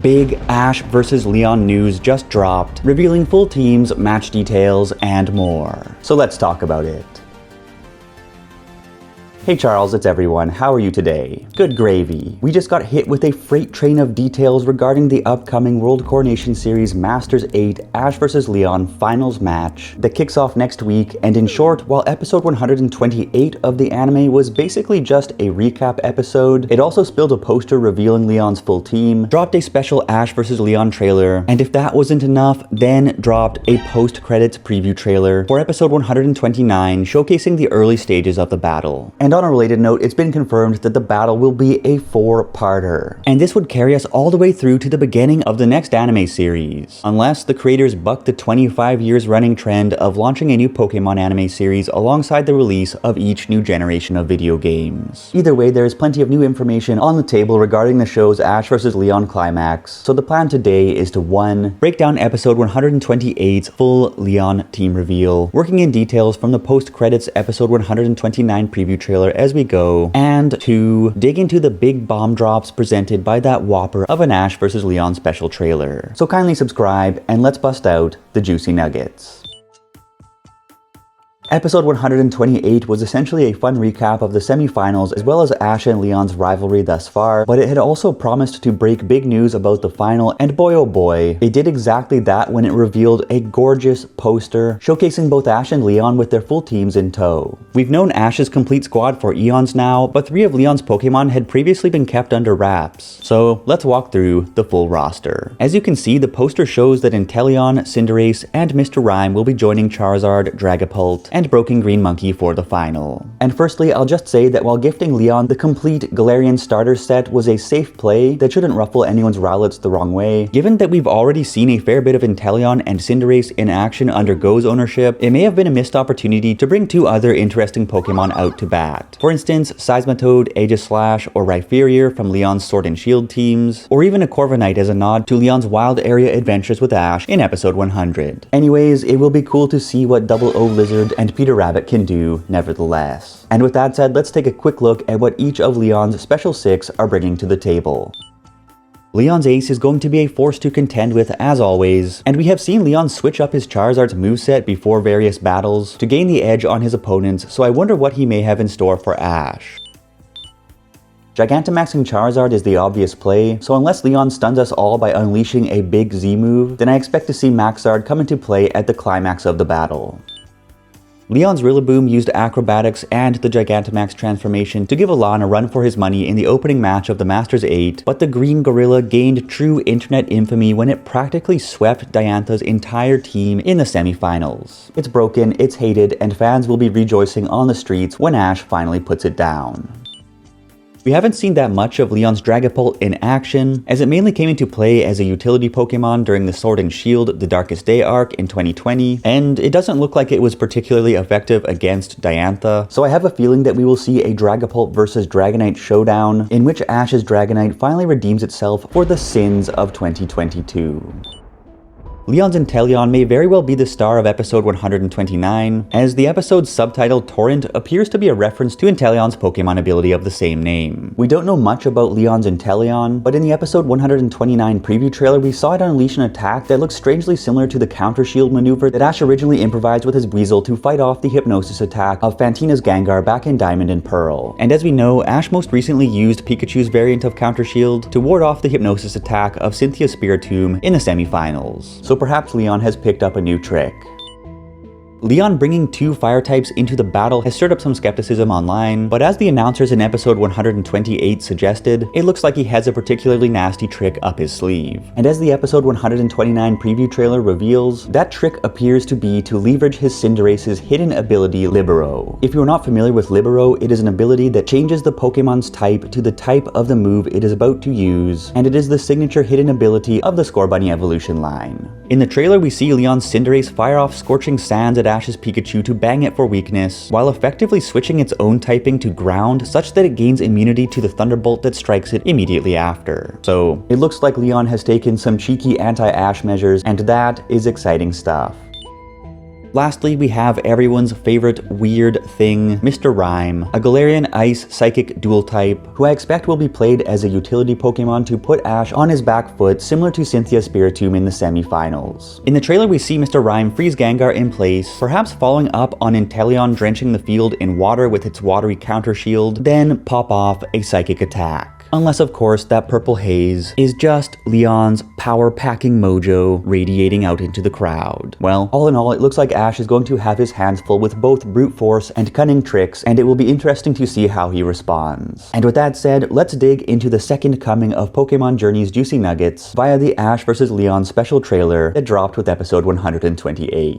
Big Ash vs. Leon news just dropped, revealing full teams, match details, and more. So let's talk about it. Hey Charles, it's everyone. How are you today? Good gravy. We just got hit with a freight train of details regarding the upcoming World Coronation Series Masters 8 Ash vs. Leon finals match that kicks off next week, and in short, while episode 128 of the anime was basically just a recap episode, it also spilled a poster revealing Leon's full team, dropped a special Ash vs. Leon trailer, and if that wasn't enough, then dropped a post-credits preview trailer for episode 129 showcasing the early stages of the battle. And on a related note, it's been confirmed that the battle will be a 4-parter. And this would carry us all the way through to the beginning of the next anime series. Unless the creators buck the 25 years running trend of launching a new Pokémon anime series alongside the release of each new generation of video games. Either way, there is plenty of new information on the table regarding the show's Ash vs. Leon climax. So the plan today is to 1. Break down episode 128's full Leon team reveal, working in details from the post-credits episode 129 preview trailer as we go, and 2. Dig into the big bomb drops presented by that whopper of an Ash vs. Leon special trailer. So kindly subscribe and let's bust out the juicy nuggets. Episode 128 was essentially a fun recap of the semi-finals as well as Ash and Leon's rivalry thus far, but it had also promised to break big news about the final, and boy oh boy, it did exactly that when it revealed a gorgeous poster showcasing both Ash and Leon with their full teams in tow. We've known Ash's complete squad for eons now, but 3 of Leon's Pokemon had previously been kept under wraps. So let's walk through the full roster. As you can see, the poster shows that Inteleon, Cinderace, and Mr. Rime will be joining Charizard, Dragapult, and Broken Green Monkey for the final. And firstly, I'll just say that while gifting Leon the complete Galarian starter set was a safe play that shouldn't ruffle anyone's rowlets the wrong way, given that we've already seen a fair bit of Inteleon and Cinderace in action under Go's ownership, it may have been a missed opportunity to bring 2 other interesting Pokemon out to bat. For instance, Seismitoad, Aegislash, or Rhyperior from Leon's Sword and Shield teams, or even a Corviknight as a nod to Leon's wild area adventures with Ash in episode 100. Anyways, it will be cool to see what Double O Lizard and Peter Rabbit can do nevertheless. And with that said, let's take a quick look at what each of Leon's Special 6 are bringing to the table. Leon's ace is going to be a force to contend with as always, and we have seen Leon switch up his Charizard's moveset before various battles to gain the edge on his opponents, so I wonder what he may have in store for Ash. Gigantamaxing Charizard is the obvious play, so unless Leon stuns us all by unleashing a big Z move, then I expect to see Maxard come into play at the climax of the battle. Leon's Rillaboom used Acrobatics and the Gigantamax transformation to give Alon a run for his money in the opening match of the Masters 8, but the Green Gorilla gained true internet infamy when it practically swept Diantha's entire team in the semi-finals. It's broken, it's hated, and fans will be rejoicing on the streets when Ash finally puts it down. We haven't seen that much of Leon's Dragapult in action, as it mainly came into play as a utility Pokemon during the Sword and Shield The Darkest Day arc in 2020, and it doesn't look like it was particularly effective against Diantha, so I have a feeling that we will see a Dragapult vs Dragonite showdown, in which Ash's Dragonite finally redeems itself for the sins of 2022. Leon's Inteleon may very well be the star of episode 129, as the episode's subtitle Torrent appears to be a reference to Inteleon's Pokemon ability of the same name. We don't know much about Leon's Inteleon, but in the episode 129 preview trailer we saw it unleash an attack that looks strangely similar to the counter shield maneuver that Ash originally improvised with his Weasel to fight off the hypnosis attack of Fantina's Gengar back in Diamond and Pearl. And as we know, Ash most recently used Pikachu's variant of counter shield to ward off the hypnosis attack of Cynthia's Spiritomb in the semi-finals. So perhaps Leon has picked up a new trick. Leon bringing 2 fire types into the battle has stirred up some skepticism online, but as the announcers in episode 128 suggested, it looks like he has a particularly nasty trick up his sleeve. And as the episode 129 preview trailer reveals, that trick appears to be to leverage his Cinderace's hidden ability Libero. If you are not familiar with Libero, it is an ability that changes the Pokemon's type to the type of the move it is about to use, and it is the signature hidden ability of the Scorbunny evolution line. In the trailer, we see Leon's Cinderace fire off Scorching Sands at Ash's Pikachu to bang it for weakness, while effectively switching its own typing to ground such that it gains immunity to the Thunderbolt that strikes it immediately after. So it looks like Leon has taken some cheeky anti-Ash measures, and that is exciting stuff. Lastly, we have everyone's favorite weird thing, Mr. Rime, a Galarian Ice Psychic dual type, who I expect will be played as a utility Pokemon to put Ash on his back foot, similar to Cynthia Spiritomb in the semi-finals. In the trailer, we see Mr. Rime freeze Gengar in place, perhaps following up on Inteleon drenching the field in water with its watery counter shield, then pop off a psychic attack. Unless, of course, that purple haze is just Leon's power-packing mojo radiating out into the crowd. Well, all in all, it looks like Ash is going to have his hands full with both brute force and cunning tricks, and it will be interesting to see how he responds. And with that said, let's dig into the second coming of Pokémon Journeys Juicy Nuggets via the Ash vs. Leon special trailer that dropped with episode 128.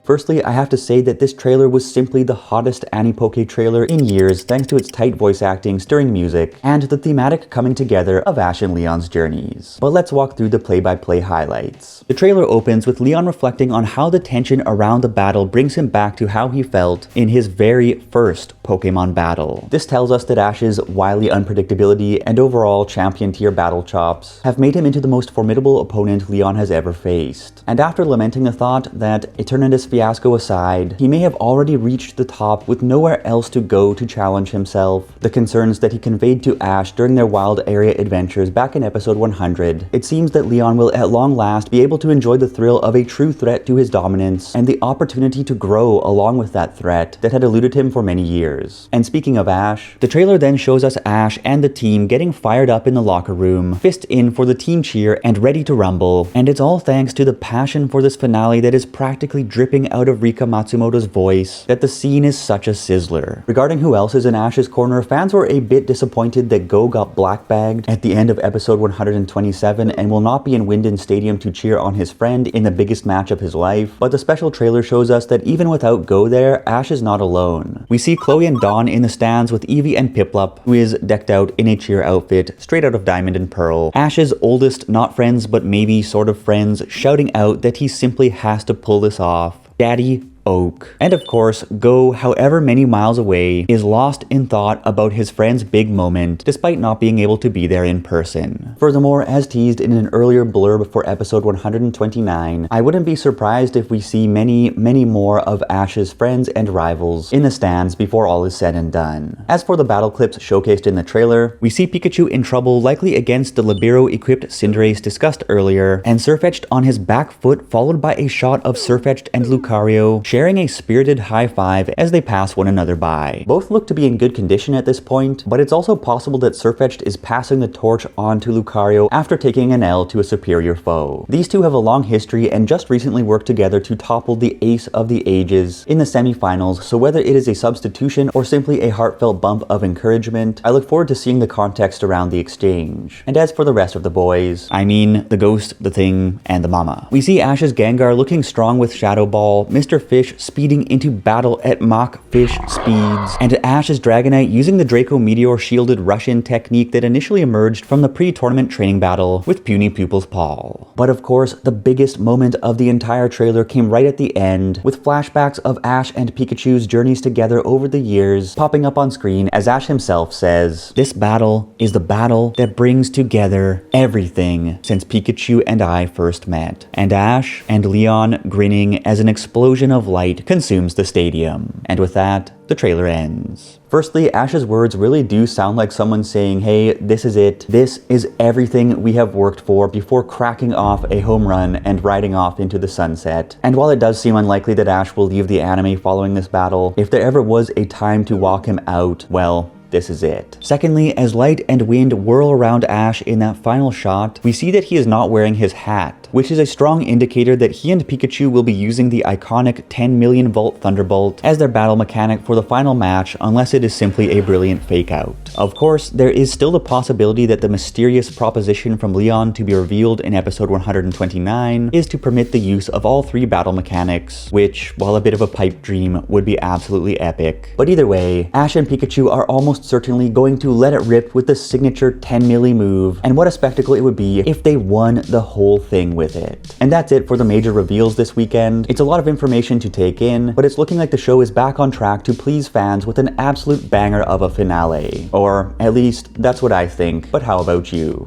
Firstly, I have to say that this trailer was simply the hottest Anime-Poke trailer in years thanks to its tight voice acting, stirring music, and the thematic coming together of Ash and Leon's journeys. But let's walk through the play-by-play highlights. The trailer opens with Leon reflecting on how the tension around the battle brings him back to how he felt in his very first Pokemon battle. This tells us that Ash's wily unpredictability and overall champion-tier battle chops have made him into the most formidable opponent Leon has ever faced. And after lamenting the thought that Eternatus fiasco aside, he may have already reached the top with nowhere else to go to challenge himself, the concerns that he conveyed to Ash during their wild area adventures back in episode 100, it seems that Leon will at long last be able to enjoy the thrill of a true threat to his dominance and the opportunity to grow along with that threat that had eluded him for many years. And speaking of Ash, the trailer then shows us Ash and the team getting fired up in the locker room, fist in for the team cheer and ready to rumble, and it's all thanks to the passion for this finale that is practically dripping out of Rika Matsumoto's voice that the scene is such a sizzler. Regarding who else is in Ash's corner, fans were a bit disappointed that Go got black-bagged at the end of episode 127 and will not be in Winden Stadium to cheer on his friend in the biggest match of his life, but the special trailer shows us that even without Go there, Ash is not alone. We see Chloe and Dawn in the stands with Eevee and Piplup, who is decked out in a cheer outfit straight out of Diamond and Pearl. Ash's oldest not friends but maybe sort of friends shouting out that he simply has to pull this off. Daddy Oak. And of course, Go, however many miles away, is lost in thought about his friend's big moment, despite not being able to be there in person. Furthermore, as teased in an earlier blurb for episode 129, I wouldn't be surprised if we see many more of Ash's friends and rivals in the stands before all is said and done. As for the battle clips showcased in the trailer, we see Pikachu in trouble, likely against the Libero-equipped Cinderace discussed earlier, and Sirfetch'd on his back foot, followed by a shot of Sirfetch'd and Lucario sharing a spirited high five as they pass one another by. Both look to be in good condition at this point, but it's also possible that Sirfetch'd is passing the torch on to Lucario after taking an L to a superior foe. These two have a long history and just recently worked together to topple the ace of the ages in the semi-finals, so whether it is a substitution or simply a heartfelt bump of encouragement, I look forward to seeing the context around the exchange. And as for the rest of the boys, I mean the Ghost, the Thing, and the Mama. We see Ash's Gengar looking strong with Shadow Ball, Mr. Fish speeding into battle at Mach Fish speeds, and Ash's Dragonite using the Draco Meteor shielded rush-in technique that initially emerged from the pre-tournament training battle with Puny Pupil's Paul. But of course, the biggest moment of the entire trailer came right at the end, with flashbacks of Ash and Pikachu's journeys together over the years popping up on screen as Ash himself says, "This battle is the battle that brings together everything since Pikachu and I first met." And Ash and Leon grinning as an explosion of light consumes the stadium. And with that, the trailer ends. Firstly, Ash's words really do sound like someone saying, hey, this is it. This is everything we have worked for before cracking off a home run and riding off into the sunset. And while it does seem unlikely that Ash will leave the anime following this battle, if there ever was a time to walk him out, well, this is it. Secondly, as light and wind whirl around Ash in that final shot, we see that he is not wearing his hat, which is a strong indicator that he and Pikachu will be using the iconic 10 million volt Thunderbolt as their battle mechanic for the final match, unless it is simply a brilliant fake out. Of course, there is still the possibility that the mysterious proposition from Leon to be revealed in episode 129 is to permit the use of all three battle mechanics, which, while a bit of a pipe dream, would be absolutely epic. But either way, Ash and Pikachu are almost certainly going to let it rip with the signature 10 milli move, and what a spectacle it would be if they won the whole thing with it. And that's it for the major reveals this weekend. It's a lot of information to take in, but it's looking like the show is back on track to please fans with an absolute banger of a finale. Or at least, that's what I think, but how about you?